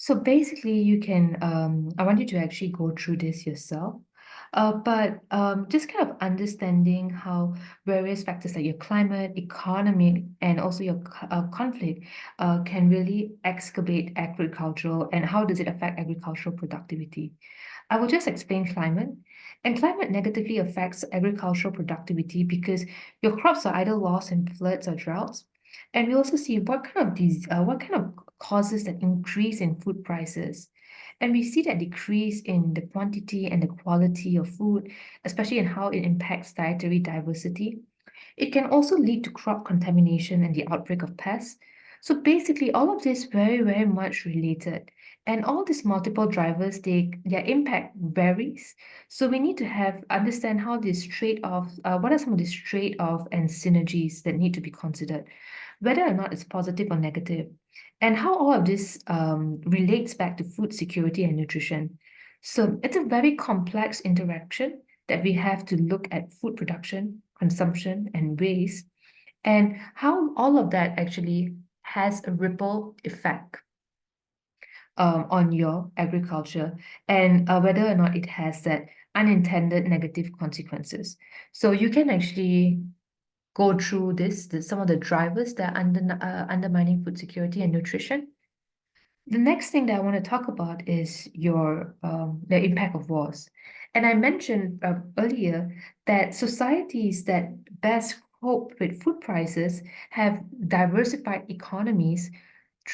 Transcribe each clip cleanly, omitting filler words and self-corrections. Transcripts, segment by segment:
So basically, you can, I want you to actually go through this yourself. But just kind of understanding how various factors like your climate, economy, and also your conflict can really excavate agricultural and how does it affect agricultural productivity. I will just explain climate. And climate negatively affects agricultural productivity because your crops are either lost in floods or droughts. And we also see what kind of causes an increase in food prices. And we see that decrease in the quantity and the quality of food, especially in how it impacts dietary diversity. It can also lead to crop contamination and the outbreak of pests. So basically, all of this very, very much related. And all these multiple drivers, their impact varies. So we need to have understand how these trade-offs, what are some of these trade-off and synergies that need to be considered, whether or not it's positive or negative, and how all of this relates back to food security and nutrition. So it's a very complex interaction that we have to look at food production, consumption, and waste, and how all of that actually has a ripple effect on your agriculture and whether or not it has that unintended negative consequences. So you can actually go through some of the drivers that are undermining food security and nutrition. The next thing that I want to talk about is the impact of wars. And I mentioned earlier that societies that best cope with food prices have diversified economies,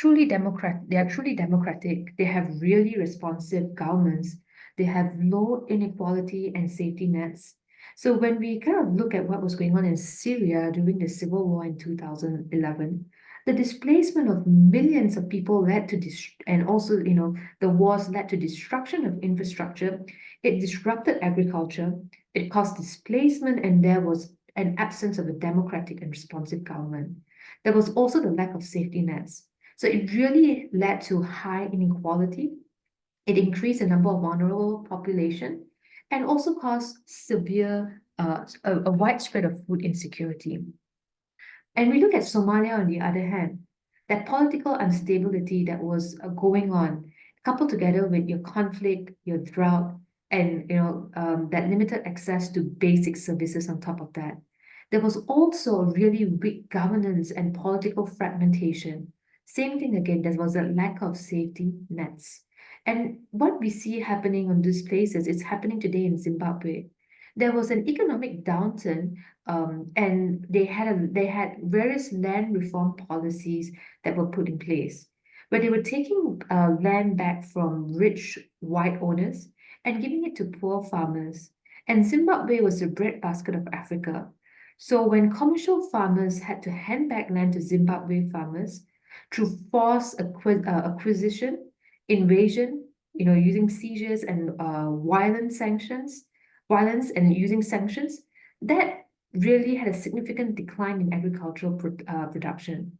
they are truly democratic, they have really responsive governments, they have low inequality and safety nets. So when we kind of look at what was going on in Syria during the civil war in 2011, the displacement of millions of people led to and also, the wars led to destruction of infrastructure. It disrupted agriculture. It caused displacement, and there was an absence of a democratic and responsive government. There was also the lack of safety nets. So it really led to high inequality. It increased the number of vulnerable population and also caused a widespread of food insecurity. And we look at Somalia on the other hand, that political instability that was going on, coupled together with your conflict, your drought, and that limited access to basic services on top of that. There was also really weak governance and political fragmentation. Same thing again, there was a lack of safety nets. And what we see happening on these places is happening today in Zimbabwe. There was an economic downturn and they had various land reform policies that were put in place, where they were taking land back from rich white owners and giving it to poor farmers. And Zimbabwe was the breadbasket of Africa. So when commercial farmers had to hand back land to Zimbabwe farmers through forced acquisition, invasion, using seizures and violence and using sanctions, that really had a significant decline in agricultural production.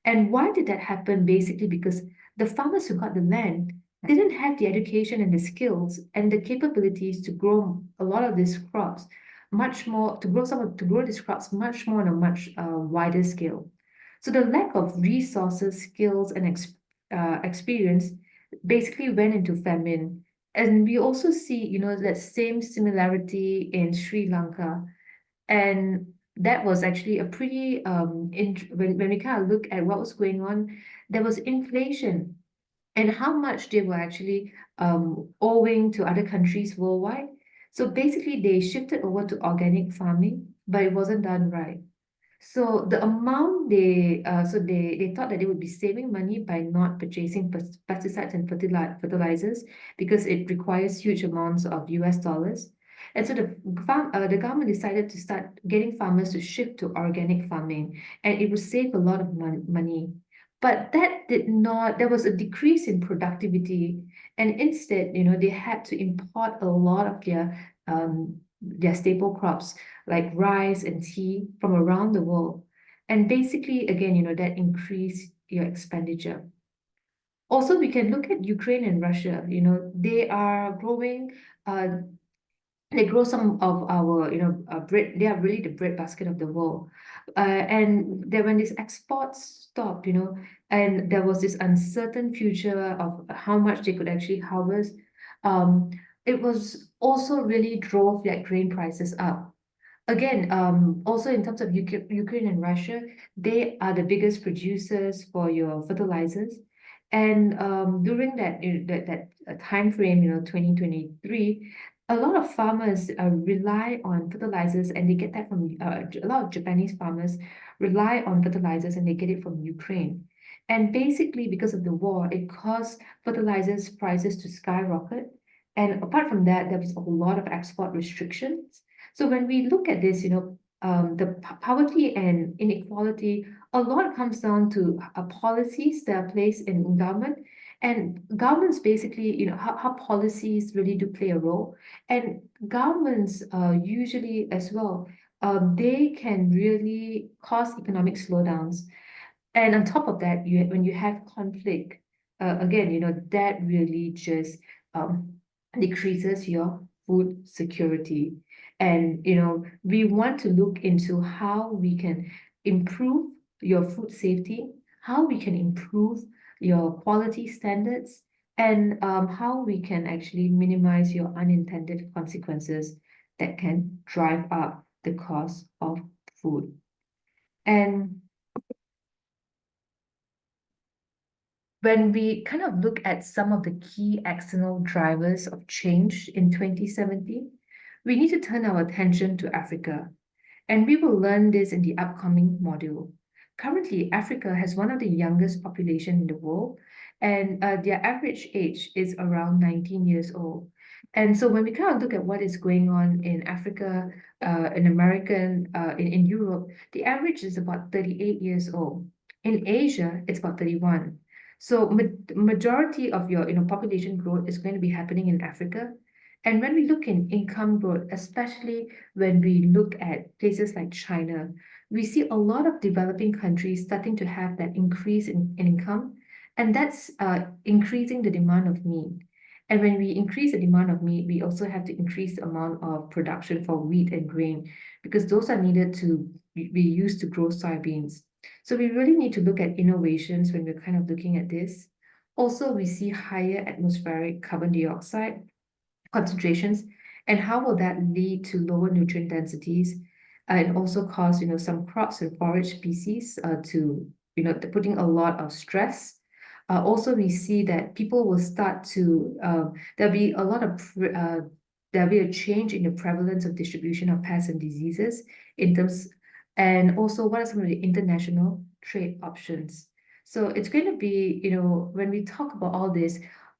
And why did that happen? Basically, because the farmers who got the land didn't have the education and the skills and the capabilities to grow a lot of these crops much more, to grow these crops much more on a much wider scale. So the lack of resources, skills, and experience basically went into famine. And we also see, that same similarity in Sri Lanka. And that was actually a pretty when we kind of look at what was going on, there was inflation and how much they were actually owing to other countries worldwide. So basically they shifted over to organic farming, but it wasn't done right. So the amount they thought that they would be saving money by not purchasing pesticides and fertilizers because it requires huge amounts of US dollars. And so the government decided to start getting farmers to shift to organic farming, and it would save a lot of money. But there was a decrease in productivity, and instead, they had to import a lot of their staple crops like rice and tea from around the world. And basically, again, that increased your expenditure. Also, we can look at Ukraine and Russia. They are growing uh, they grow some of our, bread. They are really the breadbasket of the world. And then when these exports stopped, and there was this uncertain future of how much they could actually harvest, um, it was also really drove like grain prices up. Again, also in terms of Ukraine and Russia, they are the biggest producers for your fertilizers. And during that time frame, 2023, a lot of farmers rely on fertilizers, and they get that from a lot of Japanese farmers rely on fertilizers, and they get it from Ukraine. And basically, because of the war, it caused fertilizers prices to skyrocket. And apart from that, there was a lot of export restrictions. So when we look at this, the poverty and inequality, a lot comes down to policies that are placed in government. And governments basically, how policies really do play a role. And governments usually as well, they can really cause economic slowdowns. And on top of that, when you have conflict, again, that really just um, decreases your food security. And, we want to look into how we can improve your food safety, how we can improve your quality standards, and how we can actually minimize your unintended consequences that can drive up the cost of food. And when we kind of look at some of the key external drivers of change in 2017, we need to turn our attention to Africa. And we will learn this in the upcoming module. Currently, Africa has one of the youngest population in the world, and their average age is around 19 years old. And so when we kind of look at what is going on in Africa, in Europe, the average is about 38 years old. In Asia, it's about 31. So majority of your population growth is going to be happening in Africa. And when we look in income growth, especially when we look at places like China, we see a lot of developing countries starting to have that increase in income, and that's increasing the demand of meat. And when we increase the demand of meat, we also have to increase the amount of production for wheat and grain, because those are needed to be used to grow soybeans. So we really need to look at innovations when we're kind of looking at this. Also, we see higher atmospheric carbon dioxide concentrations, and how will that lead to lower nutrient densities, and also cause some crops and forage species to putting a lot of stress. Also, we see that people will start to there'll be a lot of there'll be a change in the prevalence of distribution of pests and diseases in terms, and also what are some of the international trade options. So it's going to be, when we talk about all this,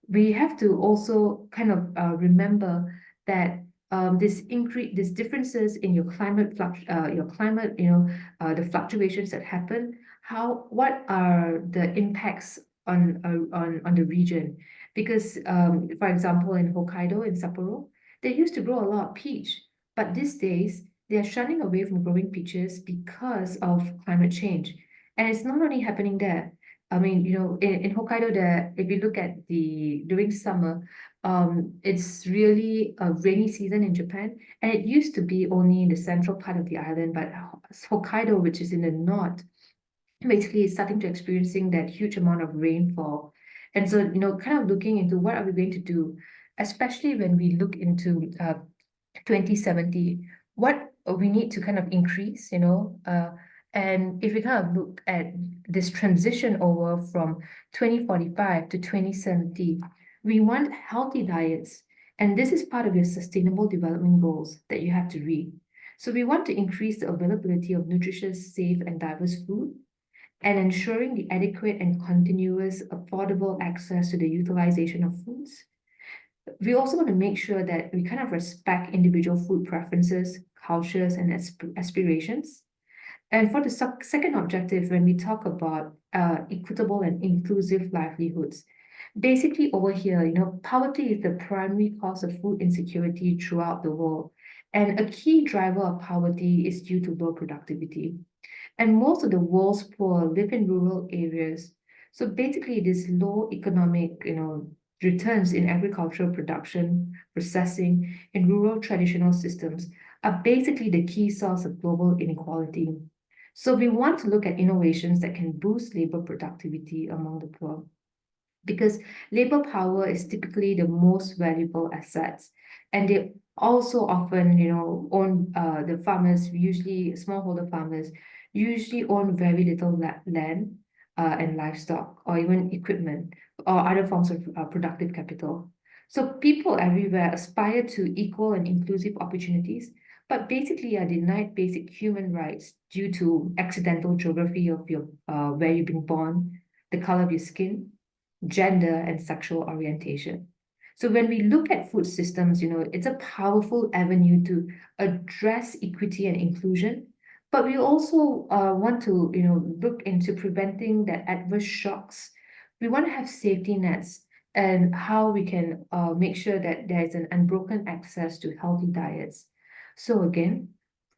we have to also kind of remember that these differences in your climate, the fluctuations that happen, what are the impacts on the region? Because for example, in Hokkaido, in Sapporo, they used to grow a lot of peach, but these days they are shunning away from growing peaches because of climate change. And it's not only happening there. I mean, in Hokkaido, there, if you look at during summer, it's really a rainy season in Japan, and it used to be only in the central part of the island, but Hokkaido, which is in the north, basically is starting to experiencing that huge amount of rainfall. And so, kind of looking into what are we going to do, especially when we look into 2070, what we need to kind of increase, and if we kind of look at this transition over from 2045 to 2070, we want healthy diets. And this is part of your sustainable development goals that you have to read. So we want to increase the availability of nutritious, safe, and diverse food, and ensuring the adequate and continuous affordable access to the utilization of foods. We also want to make sure that we kind of respect individual food preferences, cultures, and aspirations. And for the second objective, when we talk about equitable and inclusive livelihoods, basically over here, poverty is the primary cause of food insecurity throughout the world. And a key driver of poverty is due to low productivity. And most of the world's poor live in rural areas. So basically, this low economic, returns in agricultural production, processing, and rural traditional systems are basically the key source of global inequality. So we want to look at innovations that can boost labor productivity among the poor, because labor power is typically the most valuable assets, and they also often, own the farmers, usually smallholder farmers, usually own very little land and livestock, or even equipment, or other forms of productive capital. So people everywhere aspire to equal and inclusive opportunities, but basically are denied basic human rights due to accidental geography of your where you've been born, the color of your skin, gender, and sexual orientation. So when we look at food systems, it's a powerful avenue to address equity and inclusion, but we also want to, look into preventing that adverse shocks. We want to have safety nets and how we can make sure that there is an unbroken access to healthy diets. So again,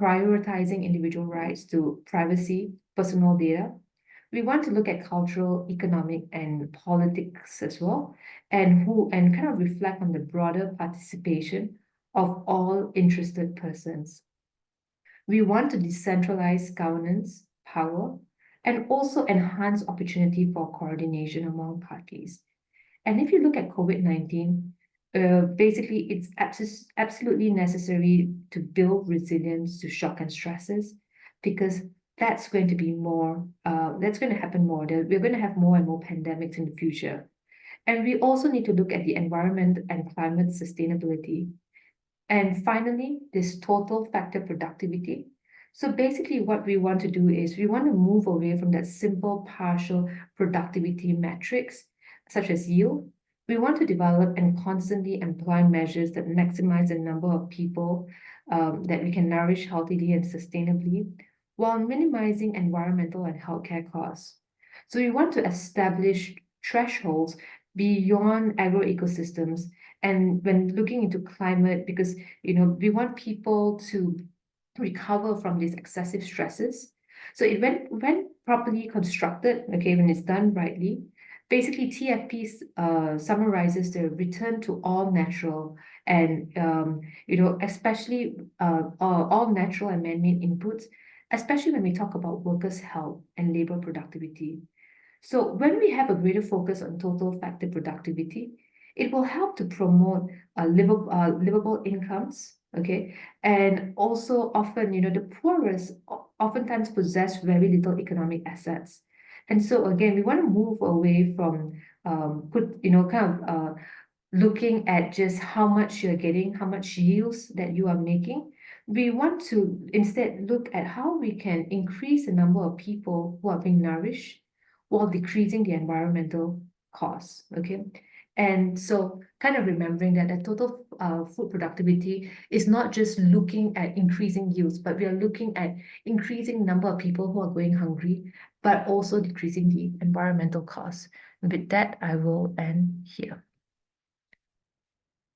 prioritizing individual rights to privacy, personal data. We want to look at cultural, economic, and politics as well, and kind of reflect on the broader participation of all interested persons. We want to decentralize governance, power, and also enhance opportunity for coordination among parties. And if you look at COVID-19, basically it's absolutely necessary to build resilience to shock and stresses, because that's going to be more, that's going to happen more. We're going to have more and more pandemics in the future. And we also need to look at the environment and climate sustainability. And finally, this total factor productivity. So basically what we want to do is we want to move away from that simple partial productivity metrics, such as yield. We want to develop and constantly employ measures that maximize the number of people that we can nourish healthily and sustainably, while minimizing environmental and healthcare costs. So we want to establish thresholds beyond agroecosystems, and when looking into climate, because we want people to recover from these excessive stresses. So when properly constructed, okay, when it's done rightly, basically TFP summarizes the return to all natural and especially all natural and man-made inputs, especially when we talk about workers' health and labor productivity. So when we have a greater focus on total factor productivity, it will help to promote livable incomes, okay? And also often, the poorest oftentimes possess very little economic assets. And so again, we want to move away from looking at just how much you're getting, how much yields that you are making. We want to instead look at how we can increase the number of people who are being nourished while decreasing the environmental costs, okay? And so kind of remembering that the total food productivity is not just looking at increasing yields, but we are looking at increasing number of people who are going hungry, but also decreasing the environmental costs. And with that, I will end here.